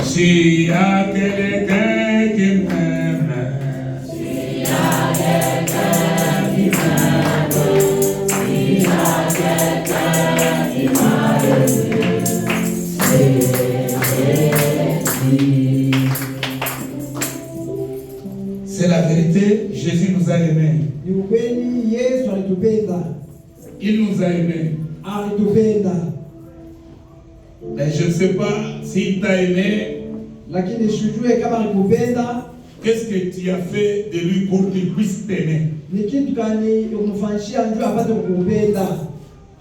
S'il y a quelqu'un qui m'aime, s'il y a quelqu'un qui m'aime, s'il y a quelqu'un qui m'a aimé, c'est la vérité. Jésus nous a aimés. Il nous a aimés. Mais je ne sais pas s'il t'a aimé. Qu'est-ce que tu as fait de lui pour qu'il puisse t'aimer?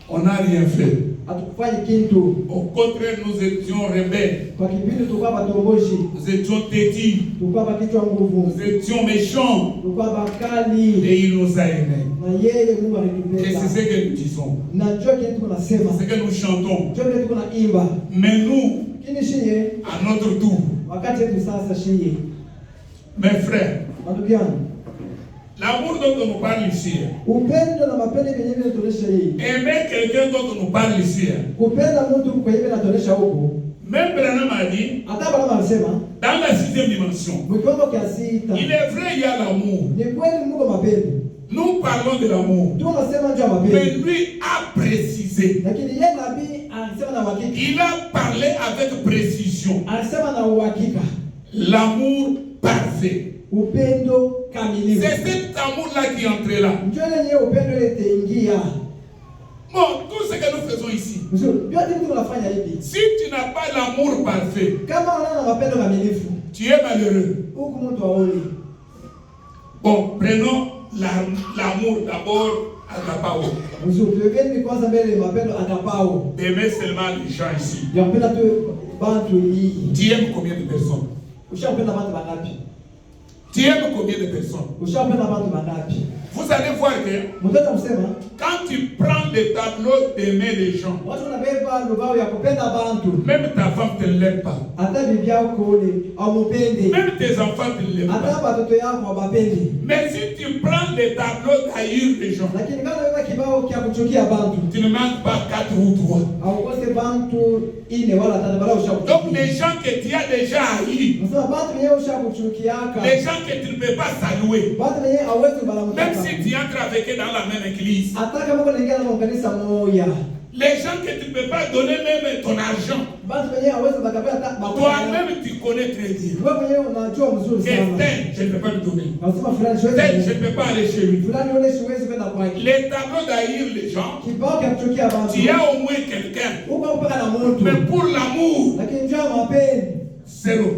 On n'a rien fait. Au contraire, nous étions rebelles. Nous étions têtus. Nous étions méchants. Et il nous a aimés. Et c'est ce que nous disons. C'est ce que nous chantons. Mais nous, à notre tour, mes frères, l'amour dont on nous parle ici, aimer quelqu'un dont on nous parle ici, même Branham a dit, dans la 6e dimension, il est vrai, il y a l'amour. Nous parlons de l'amour. Mais lui a précisé. Il a parlé avec précision. L'amour parfait. C'est cet amour-là qui est entré là. Bon, tout ce que nous faisons ici, si tu n'as pas l'amour parfait, tu es malheureux. Bon, prenons l'amour d'abord à agapao. D'aimer seulement les gens ici. Tu aimes combien de personnes? Tu aimes combien de personnes? Vous allez voir que quand tu prends le tableau d'aimer les gens, même ta femme ne l'aime pas. Même tes enfants ne l'aiment pas. Mais si tu prends le tableau d'haïr les gens, tu ne manques pas 4 ou 3. Donc les gens que tu as déjà haïs, les gens que tu ne peux pas saluer, même si tu entres avec eux dans la même église, les gens que tu ne peux pas donner même ton argent, toi-même tu connais très bien. Tel, je ne peux pas lui donner. Tel, je ne peux pas aller chez lui. Les tableaux d'haïr les gens, tu as au moins quelqu'un. Mais pour l'amour, zéro.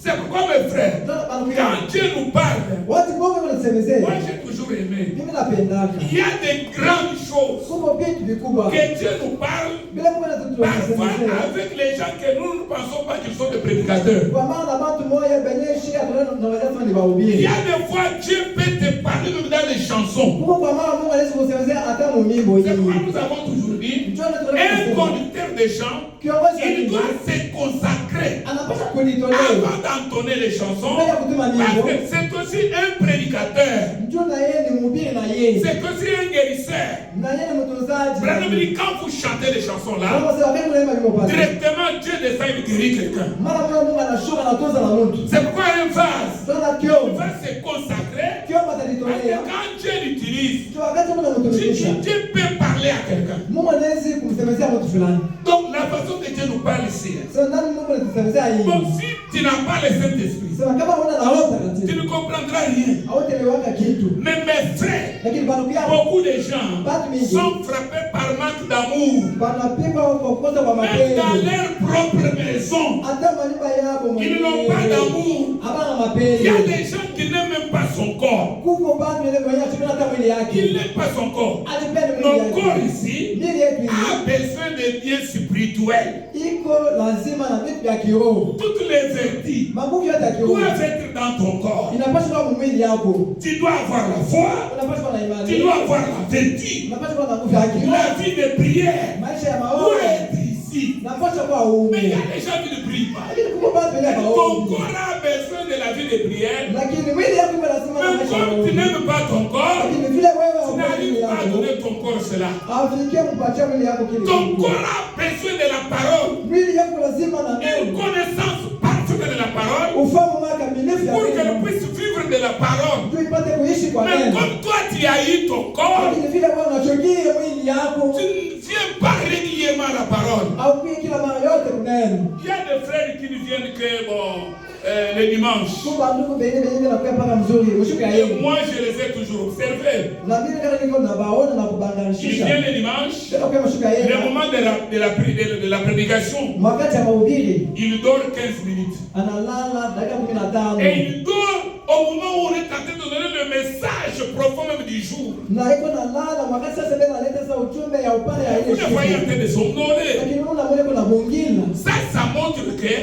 C'est pourquoi mes frères, quand Dieu nous parle, moi j'ai toujours aimé. Il y a des grandes choses que Dieu nous parle parfois avec les gens que nous ne pensons pas qu'ils sont des prédicateurs. Il y a des fois Dieu peut te parler même dans les chansons. C'est pourquoi nous avons toujours dit, un conducteur de chant, il doit se consacrer avant d'entonner les chansons, parce que c'est aussi un prédicateur, c'est aussi un guérisseur. Branham dit, quand vous chantez les chansons là, directement Dieu descend et guérit quelqu'un. C'est pourquoi un vase se consacrer, parce que quand Dieu l'utilise, Dieu peut parler à quelqu'un. Donc la façon que Dieu nous parle ici, bon, si tu n'as pas le Saint-Esprit, tu ne comprendras rien. Mais mes frères, beaucoup de gens sont frappés par manque d'amour. Même dans leur propre maison, ils n'ont pas d'amour. Il y a des gens qui n'aiment même pas son corps. Ils n'aiment pas son corps. Notre corps ici a besoin de biens spirituels. Toutes les vertus doivent être dans ton corps. Tu dois avoir la foi, tu dois avoir la vertu, la vie de prière doit être ici. Mais il y a des gens qui ne prient pas. Ton corps a besoin de la vie de prière. Même quand tu n'aimes pas ton corps, tu n'arrives pas à donner ton corps cela. Ton corps a besoin de la parole. Une connaissance parfaite de la parole. Pour qu'elle puisse vivre de la parole. Mais comme toi tu as eu ton corps, tu ne viens pas régulièrement à la parole. Il y a des frères qui ne viennent que le dimanche. Et moi je les ai toujours observés. Ils viennent le dimanche, le moment de la prédication, il dort 15 minutes. Et il dort au moment où on est en train de donner le message profond même du jour. Vous ne voyez en train de somnoler. Ça montre que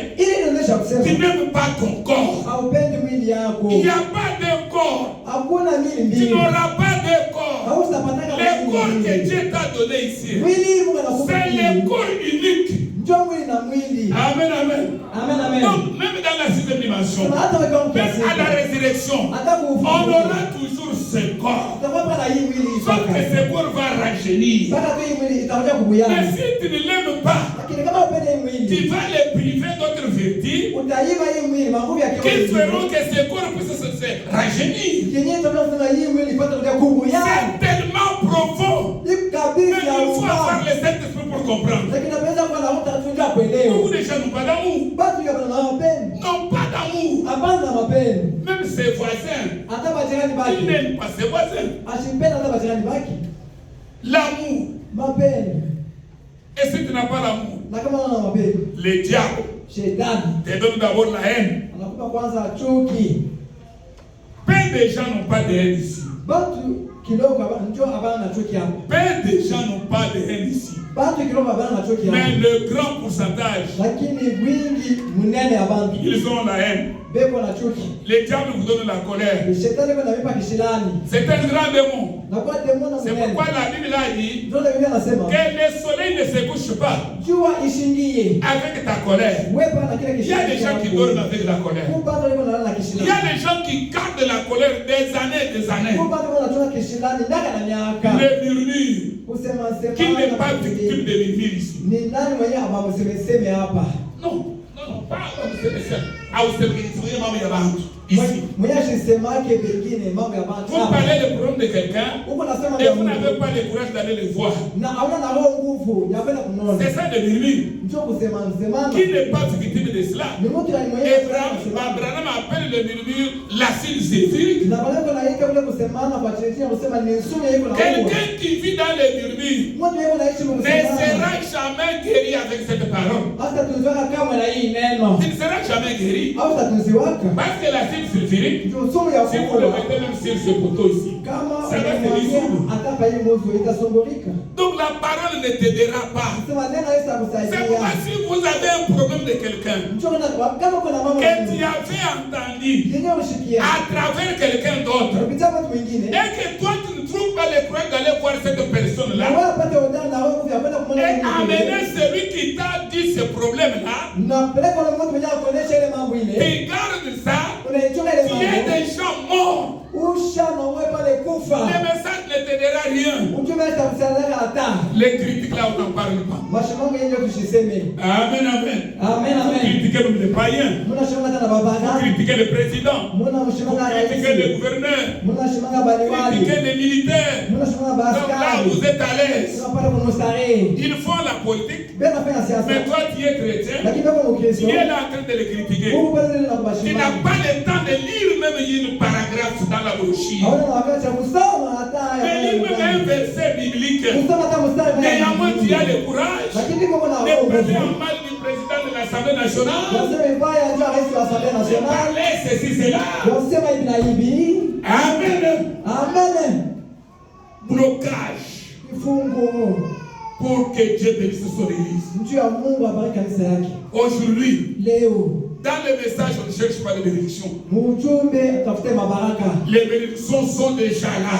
tu n'aimes pas ton corps. Il n'y a pas de corps. Tu n'auras pas de corps. Le corps que Dieu t'a donné ici, c'est le corps unique. Amen, amen. Donc, même dans la sixième dimension, même à la résurrection, on aura toujours ce corps. Sauf que ce corps va rajeunir. Mais si tu ne l'aimes pas, tu vas les priver d'autres vertus qui feront que ce corps puisse se rajeunir. C'est tellement profond. Mais il faut avoir le Saint-Esprit pour comprendre. Beaucoup de gens n'ont pas d'amour. N'ont pas d'amour. Même ses voisins, ils n'aiment pas ses voisins. L'amour. Et si tu n'as pas l'amour, le diable te donne d'abord la haine. Peu de gens n'ont pas de haine ici. Peu de gens n'ont pas de haine ici. Mais le grand pourcentage, ils ont la haine. Le diable vous donne la colère. C'est un grand démon. C'est pourquoi la Bible a dit que le soleil ne se couche pas avec ta colère. Il y a des gens qui dorment avec la colère. Il y a des gens qui gardent la colère des années et des années. Le murmure, qui n'est pas victime de murmure ici. Non, pas ici. Vous parlez le problème de quelqu'un et vous n'avez pas le courage d'aller le voir. C'est ça le murmure. Qui n'est pas victime de cela? Abraham appelle le murmure l'acide sulfurique. Quelqu'un qui vit dans le murmure ne sera jamais guéri avec cette parole. Il ne sera jamais guéri. Parce que l'acide sulfurique, si vous le mettez même sur ce poteau ici, ça va se dissoudre. Donc la parole ne t'aidera pas. C'est pourquoi si vous avez un problème de quelqu'un que tu avais entendu à travers quelqu'un d'autre et que toi tu ne trouves pas le courage d'aller voir cette personne-là et amener celui qui t'a dit ce problème-là, regarde ça, tu es des gens morts. Le message ne t'aidera rien. Les critiques là, on n'en parle pas. Amen, amen. Vous critiquez même les païens. Vous critiquez le président. Vous critiquez le gouverneur. Vous critiquez les militaires. Donc là, vous êtes à l'aise. Ils font la politique. Mais toi, tu es chrétien. Tu es là en train de les critiquer. Tu n'as pas le temps de lire même une paragraphe dans la brochure. Mais lis même un verset biblique. Néanmoins, tu as le courage de parler en mal du président de l'Assemblée nationale. De parler ceci, cela. Amen. Blocage. Pour que Dieu bénisse son église. Aujourd'hui, dans le message, on ne cherche pas de bénédiction. Les bénédictions sont déjà là.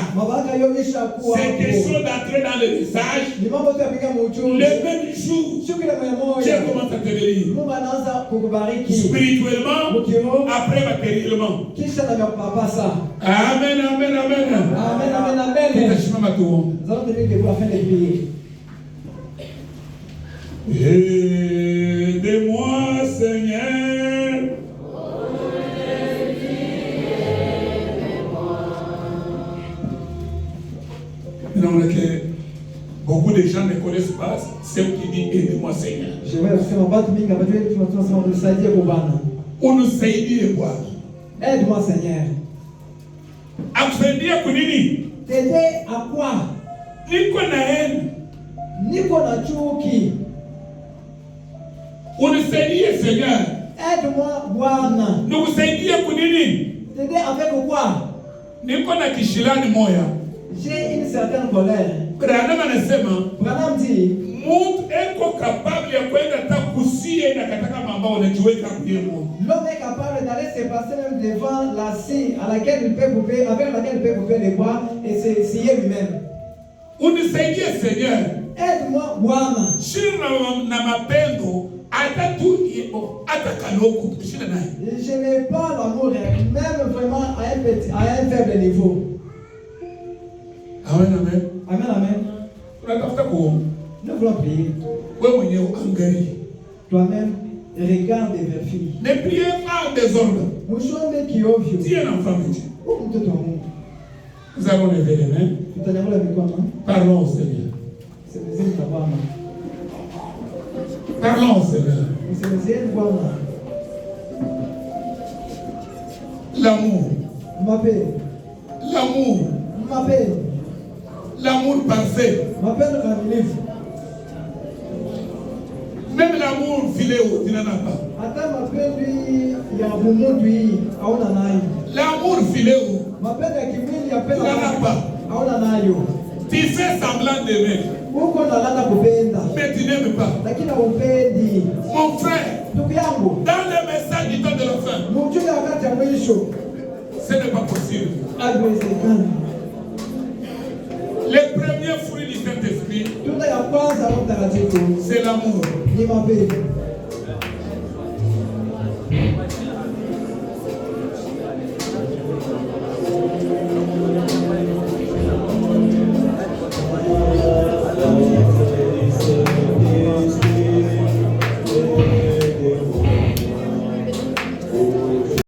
C'est question d'entrer dans le message. Le même jour, Dieu commence à te bénir. Spirituellement, après matériellement. Amen. Nous allons tenir debout afin de prier. Aide-moi, Seigneur. Non, que beaucoup de gens ne connaissent pas ce qui dit aide-moi, Seigneur. Je vais faire un battre minga, parce que tu vas nous aider au Bana. On nous aide quoi? Aide-moi, Seigneur. Apprendre kunini? T'aider à quoi? Niko na haine. Niko na chuki. Unisaidie Seigneur. Aide-moi, Bwana. Nikusaidie kunini? T'aider avec quoi? Niko na kishilani moya. J'ai une certaine colère. Branham anasema, Branham dit, mtu eko capable ya kwenda hata kusie na kataka mambo unajiweka kwenye Mungu. L'homme est capable d'aller se passer même devant la scie à laquelle il peut couper, avec laquelle il peut couper les bois et se scier lui-même. Unisaidie Seigneur. Aide-moi, Bwana. Shina na mapendo hata tu hata kanoku shina naye. Je n'ai pas l'amour, même vraiment à un faible niveau. Amen, amen. Amen, amen. Unatafuta kuomba. Nous voulons prier. Wewe mwenyewe angalia. Toi-même, regarde vers filles. Ne priez pas en désordre. Mshombe kiovyo. Tiens l'enfant petit. Mtoto wa Mungu. Nous allons lever les mains. Tutanyanyua mikono. Parlons au Seigneur. Semezeni kwa Bwana. Parlons au Seigneur. Semezeni Bwana. L'amour. Mapendo. L'amour. Mapendo. L'amour parfait. Mapendo kamilifu. Même l'amour filéo, tu n'en as pas. Hata mapendo ya bumundu hii hauna nayo. L'amour filéo, Mapendo ya kimwili ya tu pesa n'en as pas. hauna nayo. Tu fais semblant d'aimer, Uko nalanda kupenda. mais tu n'aimes pas. Lakini haupendi. Mon frère, Ndugu yangu, dans le message du temps de la fin, mjumbe wakati ya mwisho. ce n'est pas possible. Haiwezekani. Le premier fruit du Saint-Esprit, Tunda ya kwanza Roho Mtakatifu c'est l'amour. ni mapendo.